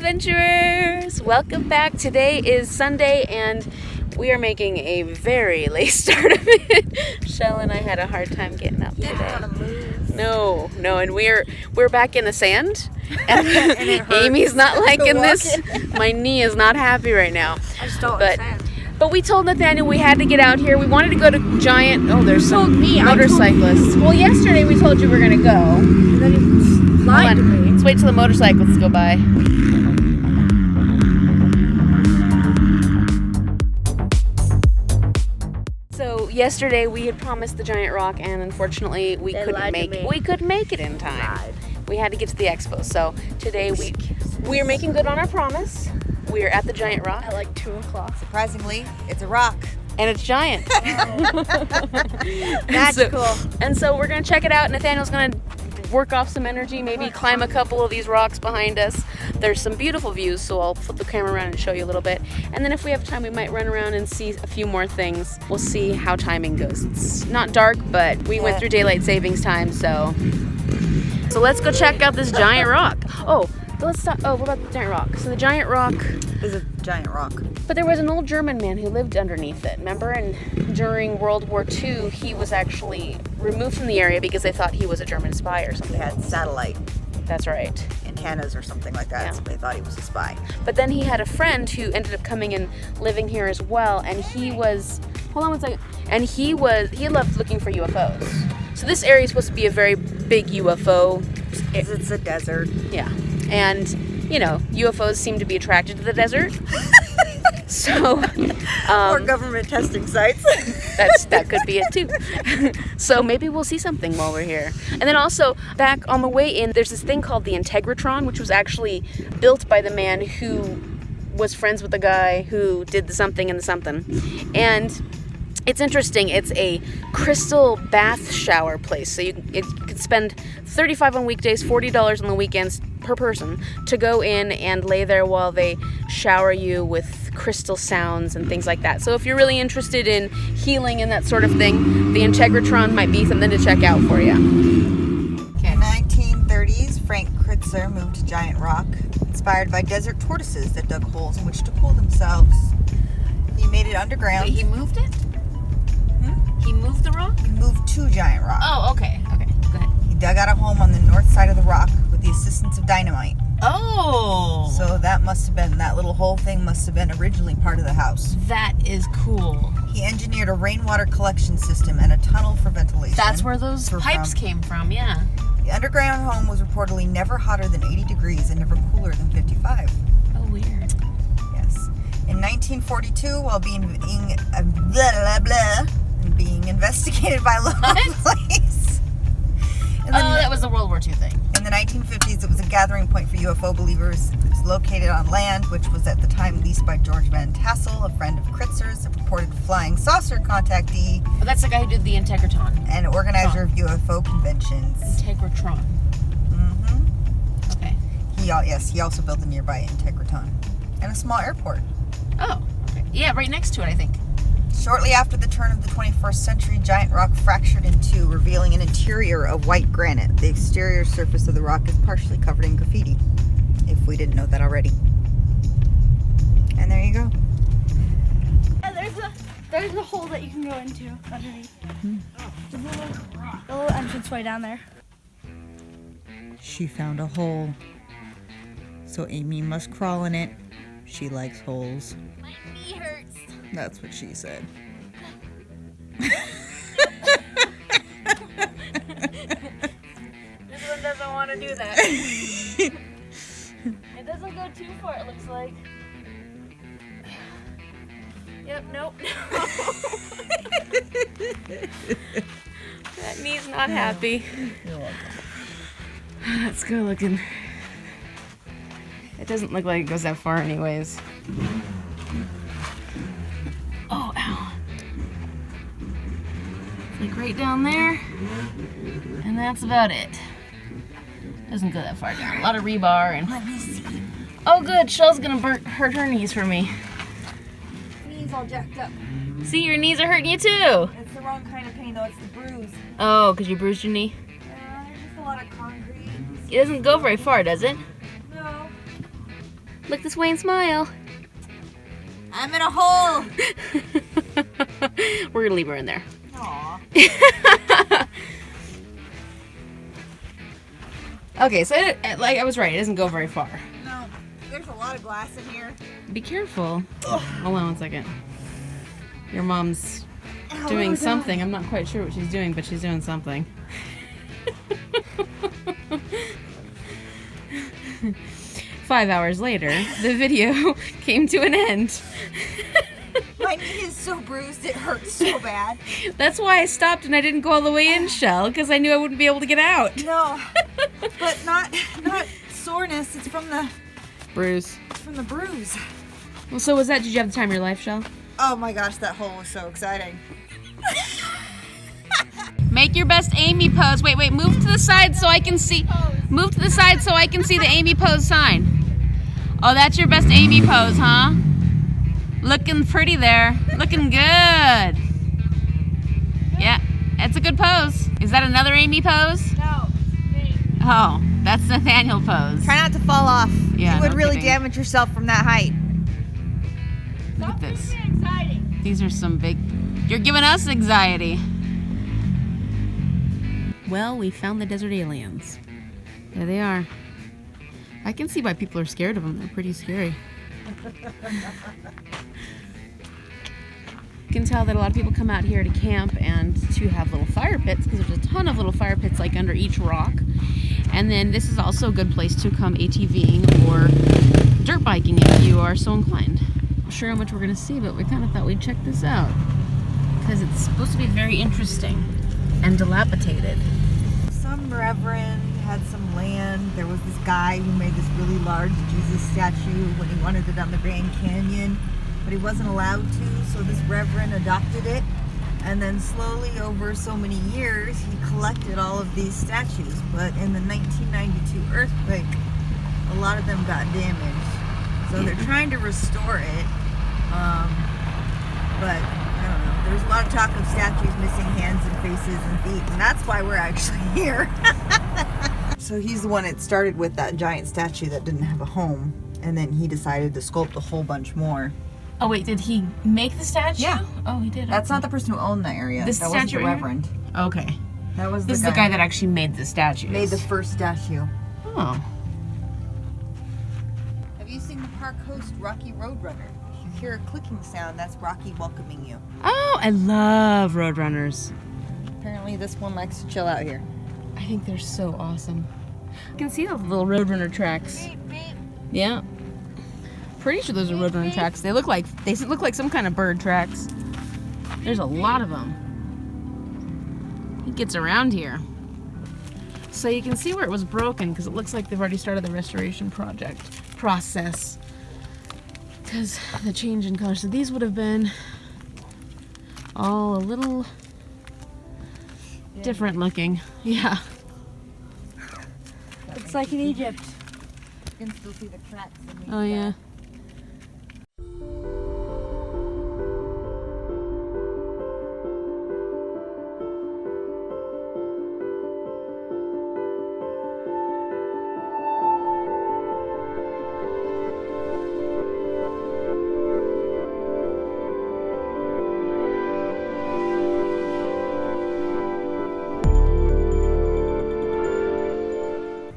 adventurers! Welcome back. Today is Sunday and we are making a very late start of it. Shell and I had a hard time getting up today. No, and we're back in the sand. And Amy's not liking this. My knee is not happy right now. I just don't understand. But we told Nathaniel we had to get out here. We wanted to go to giant... Oh, there's some motorcyclists. Well, yesterday we told you we were going to go. And then you lied to me. Let's wait till the motorcyclists go by. So yesterday we had promised the giant rock, and unfortunately we couldn't make it in time. We had to get to the expo. So today we are making good on our promise. We are at the giant rock at like 2 o'clock. Surprisingly, it's a rock. And it's giant. Magical. So we're going to check it out. Nathaniel's going to work off some energy, maybe climb a couple of these rocks behind us. There's some beautiful views, so I'll flip the camera around and show you a little bit. And then if we have time, we might run around and see a few more things. We'll see how timing goes. It's not dark, but we went through daylight savings time, so let's go check out this giant rock. Let's stop. What about the giant rock? So the giant rock is a giant rock. But there was an old German man who lived underneath it, remember? And during World War II, he was actually removed from the area because they thought he was a German spy or something. He had satellite That's right. antennas or something like that, so they thought he was a spy. But then he had a friend who ended up coming and living here as well, and he was... Hold on one second. And he loved looking for UFOs. So this area is supposed to be a very big UFO. It's a desert. Yeah. And, UFOs seem to be attracted to the desert. So, or government testing sites. that could be it too. So maybe we'll see something while we're here. And then also, back on the way in, there's this thing called the Integratron, which was actually built by the man who was friends with the guy who did the something and the something. And it's interesting. It's a crystal bath shower place. So you could spend $35 on weekdays, $40 on the weekends per person to go in and lay there while they shower you with crystal sounds and things like that. So if you're really interested in healing and that sort of thing, the Integratron might be something to check out for you. Okay. In the 1930s, Frank Kritzer moved to Giant Rock, inspired by desert tortoises that dug holes in which to cool themselves. He made it underground. Wait, he moved it? He moved the rock? He moved to Giant Rock. Oh, okay. Go ahead. He dug out a home on the north side of the rock with the assistance of dynamite. Oh! So that little hole thing must have been originally part of the house. That is cool. He engineered a rainwater collection system and a tunnel for ventilation. That's where those pipes came from, yeah. The underground home was reportedly never hotter than 80 degrees and never cooler than 55. Oh, weird. Yes. In 1942, while being investigated by local police. That was the World War II thing. In the 1950s, it was a gathering point for UFO believers. It was located on land, which was at the time leased by George Van Tassel, a friend of Kritzer's, a purported flying saucer contactee. Oh, that's the guy who did the Integratron. And organizer of UFO conventions. Integratron. Mm-hmm. Okay. He also built a nearby Integratron. And a small airport. Oh, okay. Yeah, right next to it, I think. Shortly after the turn of the 21st century, Giant Rock fractured in two, revealing an interior of white granite. The exterior surface of the rock is partially covered in graffiti, if we didn't know that already. And there you go. Yeah, there's a hole that you can go into underneath. There's a little entrance way down there. She found a hole. So Amy must crawl in it. She likes holes. My knee hurts. That's what she said. This one doesn't want to do that. It doesn't go too far, it looks like. Yep, nope. That knee's not happy. You're welcome. Let's go looking. It doesn't look like it goes that far anyways. Oh, ow. Like right down there. And that's about it. Doesn't go that far down. A lot of rebar and... Let me see. Oh good, Shell's gonna hurt her knees for me. Knees all jacked up. See, your knees are hurting you too. It's the wrong kind of pain though, it's the bruise. Oh, because you bruised your knee? Yeah, there's just a lot of concrete. It doesn't go very far, does it? No. Look this way and smile. I'm in a hole. We're gonna leave her in there. Aw. Okay, so like I was right, it doesn't go very far. No, there's a lot of glass in here. Be careful. Hold on 1 second. Your mom's doing something. I'm not quite sure what she's doing, but she's doing something. 5 hours later, the video came to an end. My knee is so bruised, it hurts so bad. That's why I stopped and I didn't go all the way in, Shell, because I knew I wouldn't be able to get out. No, but not soreness. It's from the Bruise. It's from the bruise. Well, so was that? Did you have the time of your life, Shell? Oh my gosh, that hole was so exciting. Make your best Amy pose. Wait, move to the side so I can see. Move to the side so I can see the Amy pose sign. Oh, that's your best Amy pose, huh? Looking pretty there. Looking good. Yeah, it's a good pose. Is that another Amy pose? No, me. Oh, that's Nathaniel pose. Try not to fall off. Yeah, you would no really kidding. damage yourself from that height. Look at this. Stop giving me anxiety. These are some big... You're giving us anxiety. Well, we found the desert aliens. There they are. I can see why people are scared of them. They're pretty scary. You can tell that a lot of people come out here to camp and to have little fire pits, because there's a ton of little fire pits like under each rock. And then this is also a good place to come ATVing or dirt biking if you are so inclined. I'm not sure how much we're going to see, but we kind of thought we'd check this out because it's supposed to be very interesting and dilapidated. Some reverend had some land. There was this guy who made this really large Jesus statue when he wanted it on the Grand Canyon, but he wasn't allowed to, so this reverend adopted it. And then slowly over so many years, he collected all of these statues. But in the 1992 earthquake, a lot of them got damaged. So they're trying to restore it. But I don't know. There's a lot of talk of statues missing hands and faces and feet, and that's why we're actually here. So he's the one that started with that giant statue that didn't have a home, and then he decided to sculpt a whole bunch more. Oh wait, did he make the statue? Yeah. Oh, he did. That's not the person who owned that area. This that wasn't statue the right here? reverend. Okay. That was This is the guy that actually made the statue. made the first statue. Oh. Have you seen the Park Host Rocky Roadrunner? If you hear a clicking sound, that's Rocky welcoming you. Oh, I love Roadrunners. Apparently this one likes to chill out here. I think they're so awesome. You can see the little Roadrunner tracks. Yeah. Pretty sure those are Roadrunner tracks. They look like some kind of bird tracks. There's a lot of them. He gets around here. So you can see where it was broken because it looks like they've already started the restoration process. Because of the change in color. So these would have been all a little different looking. Yeah. It's like in Egypt. You can still see the cracks in the Oh yeah.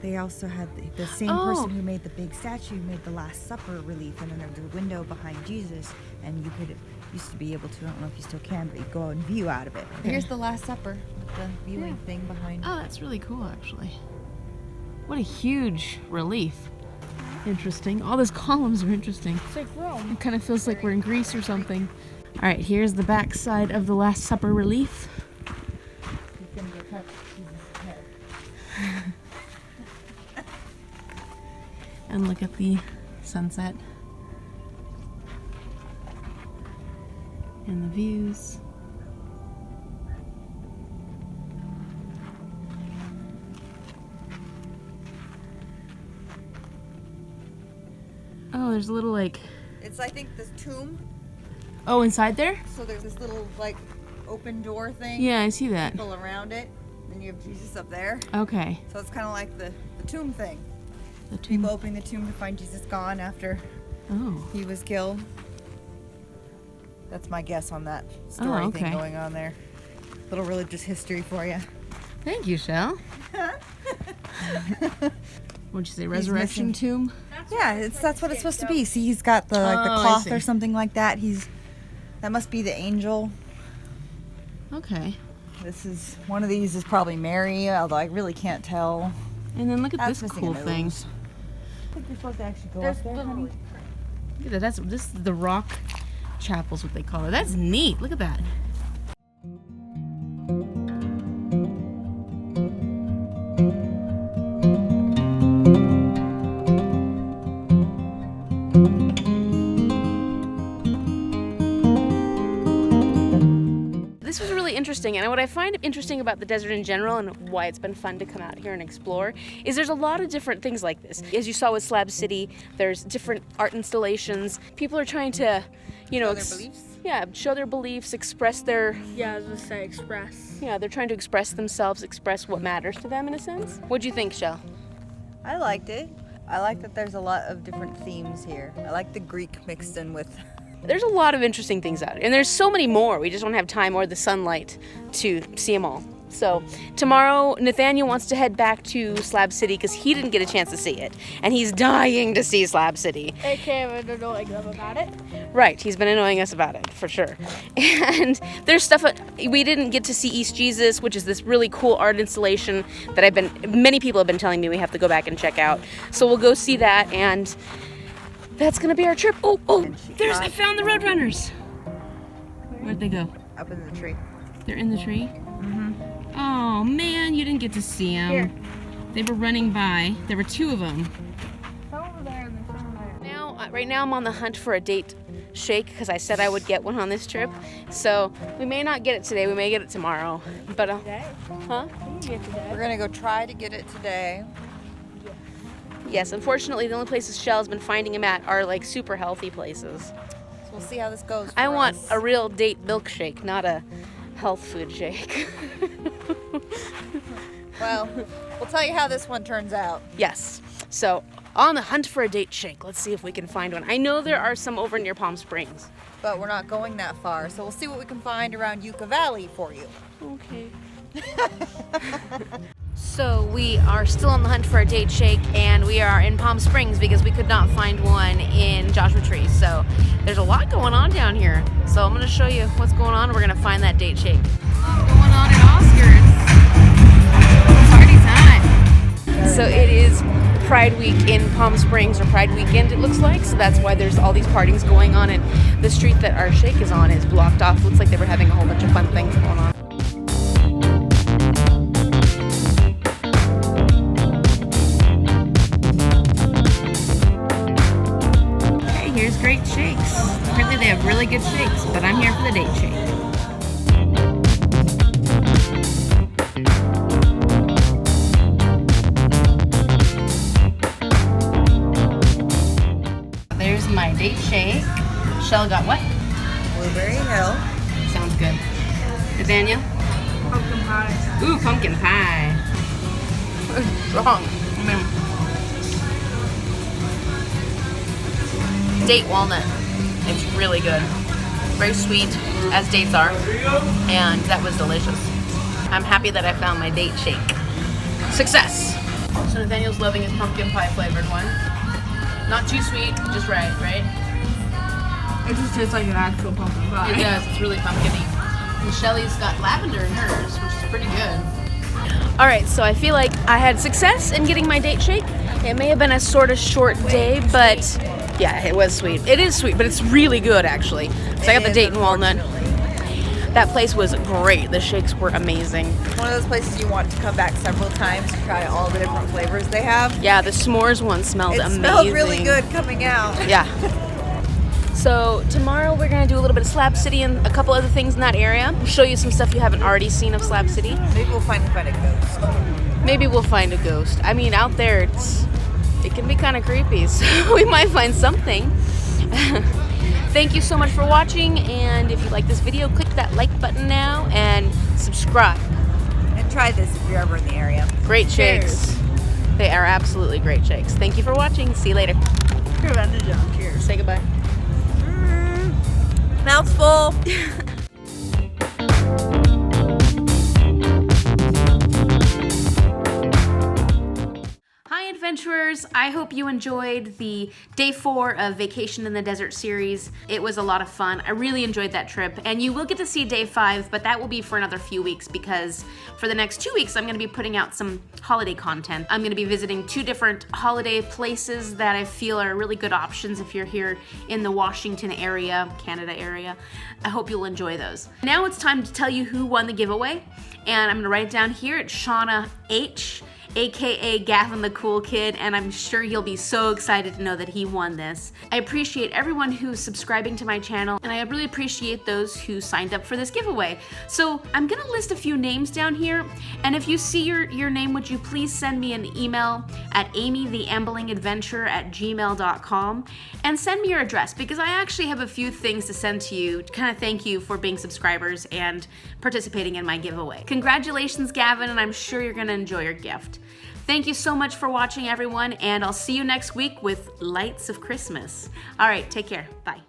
They also had the same person who made the big statue made the Last Supper relief, and then there's a window behind Jesus, and you could used to be able to, I don't know if you still can, but you go out and view out of it. Okay. Here's the Last Supper with the viewing thing behind. Oh, that's really cool, actually. What a huge relief. Interesting. All those columns are interesting. It's like Rome. It kind of feels like we're in Greece or something. All right, here's the back side of the Last Supper relief. You can go touch Jesus' head. And look at the sunset. And the views. Oh, there's a little like... It's, I think, this tomb. Oh, inside there? So there's this little, like, open door thing. Yeah, I see that. People around it. Then you have Jesus up there. Okay. So it's kind of like the tomb thing. The tomb. People opening the tomb to find Jesus gone after he was killed. That's my guess on that story thing going on there. Little religious history for you. Thank you, Shell. What'd you say, resurrection tomb? Yeah, that's what it's supposed to be. See, he's got the cloth or something like that. That must be the angel. Okay. This is one of these is probably Mary, although I really can't tell. And then look at this cool thing. I think you're supposed to actually go up there, honey. Look at that. This is the rock chapel's what they call it. That's neat. Look at that. This was really interesting, and what I find interesting about the desert in general and why it's been fun to come out here and explore is there's a lot of different things like this. As you saw with Slab City, there's different art installations. People are trying to, you know, Show their beliefs? Yeah, show their beliefs, express their... Yeah, I was gonna say express. Yeah, they're trying to express themselves, express what matters to them in a sense. What'd you think, Shell? I liked it. I like that there's a lot of different themes here. I like the Greek mixed in with... There's a lot of interesting things out here, and there's so many more. We just don't have time or the sunlight to see them all. So tomorrow, Nathaniel wants to head back to Slab City because he didn't get a chance to see it, and he's dying to see Slab City. AKA I've been annoying them about it. Right, he's been annoying us about it, for sure. And there's stuff, we didn't get to see East Jesus, which is this really cool art installation that many people have been telling me we have to go back and check out. So we'll go see that, and that's gonna be our trip. Oh, I found the Roadrunners. Where'd they go? Up in the tree. They're in the tree? Mm-hmm. Oh man, you didn't get to see them. Here. They were running by. There were two of them. Some over there and some over there. Right now I'm on the hunt for a date shake because I said I would get one on this trip. So we may not get it today. We may get it tomorrow. But Today? huh? You can get today. We're gonna go try to get it today. Yes. Unfortunately, the only places Shell's been finding them at are like super healthy places. So we'll see how this goes. I for want us. a real date milkshake, not a health food shake. Well, we'll tell you how this one turns out. Yes. So on the hunt for a date shake. Let's see if we can find one. I know there are some over near Palm Springs. But we're not going that far, so we'll see what we can find around Yucca Valley for you. Okay. So we are still on the hunt for a date shake, and we are in Palm Springs because we could not find one in Joshua Tree. So there's a lot going on down here. So I'm going to show you what's going on. We're going to find that date shake. Going on at Oscars. Party time. So it is Pride Week in Palm Springs, or Pride Weekend it looks like. So that's why there's all these parties going on, and the street that our shake is on is blocked off. Looks like they were having a whole bunch of fun things going on. Here's great shakes. Apparently they have really good shakes, but I'm here for the date shake. There's my date shake. Shell got what? Blueberry Hill. Sounds good. Nathaniel? Pumpkin pie. Ooh, pumpkin pie. It's strong. Date walnut. It's really good. Very sweet, as dates are. And that was delicious. I'm happy that I found my date shake. Success! So Nathaniel's loving his pumpkin pie flavored one. Not too sweet, just right? It just tastes like an actual pumpkin pie. It does, it's really pumpkin-y. And Shelly's got lavender in hers, which is pretty good. Alright, so I feel like I had success in getting my date shake. It may have been a sort of short day, but yeah, it was sweet. It is sweet, but it's really good actually. So I got the date and walnut. That place was great. The shakes were amazing. One of those places you want to come back several times to try all the different flavors they have. Yeah, the s'mores one smelled It amazing. smelled really good coming out. Yeah. So tomorrow we're gonna do a little bit of Slab City and a couple other things in that area. We'll show you some stuff you haven't already seen of Slab City. Maybe we'll find a ghost. Maybe we'll find a ghost. I mean, out there it can be kind of creepy, so we might find something. Thank you so much for watching, and if you like this video, click that like button now and subscribe. And try this if you're ever in the area. Great shakes. They are absolutely great shakes. Thank you for watching. See you later. Revenge John. Cheers. Say goodbye. Mouthful. Hi adventurers, I hope you enjoyed the day 4 of Vacation in the Desert series. It was a lot of fun. I really enjoyed that trip, and you will get to see day 5, but that will be for another few weeks because for the next 2 weeks I'm going to be putting out some holiday content. I'm going to be visiting 2 different holiday places that I feel are really good options if you're here in the Washington area, Canada area. I hope you'll enjoy those. Now it's time to tell you who won the giveaway, and I'm going to write it down here. It's Shauna H., aka Gavin the Cool Kid, and I'm sure you'll be so excited to know that he won this. I appreciate everyone who's subscribing to my channel, and I really appreciate those who signed up for this giveaway. So I'm gonna list a few names down here, and if you see your name, would you please send me an email at amytheamblingadventure@gmail.com and send me your address, because I actually have a few things to send to you to kind of thank you for being subscribers and participating in my giveaway. Congratulations, Gavin, and I'm sure you're gonna enjoy your gift. Thank you so much for watching, everyone, and I'll see you next week with Lights of Christmas. All right, take care. Bye.